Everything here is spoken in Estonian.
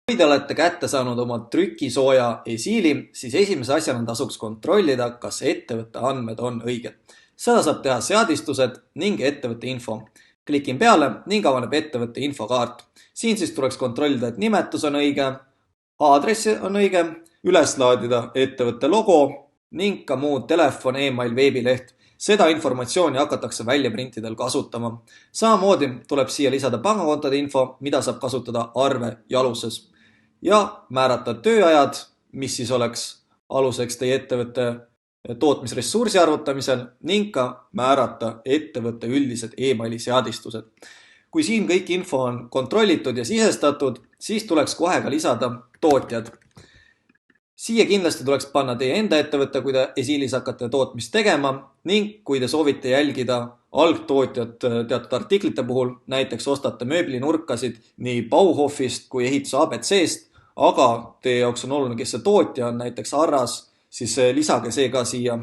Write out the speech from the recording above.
Kui te olete kätte saanud oma trükisooja esiili, siis esimese asjana tasuks kontrollida, kas ettevõtte andmed on õiged. Seda saab teha seadistused ning ettevõtte info. Klikin peale ning avaneb ettevõtte infokaart. Siin siis tuleks kontrollida, et nimetus on õige, aadress on õige, üles laadida ettevõtte logo ning ka muu telefon, email, veebileht. Seda informatsiooni hakatakse väljaprintidel kasutama. Samamoodi tuleb siia lisada pangakontode info, mida saab kasutada arve jaluses. Ja määrata tööajad, mis siis oleks aluseks teie ettevõtte tootmisressursi arvutamisel ning ka määrata ettevõtte üldised emaili seadistused. Kui siin kõik info on kontrollitud ja sisestatud, siis tuleks kohe ka lisada tootjad. Siia kindlasti tuleks panna teie enda ettevõtte, kui te esiilis hakkate tootmist tegema ning kui te soovite jälgida algtootjat teatud artiklite puhul, näiteks ostate mööblinurkasid nii Bauhofist kui ehituse ABC-st, aga teie jaoks on oluline, kes see tootja on, näiteks Arras, siis lisage see ka siia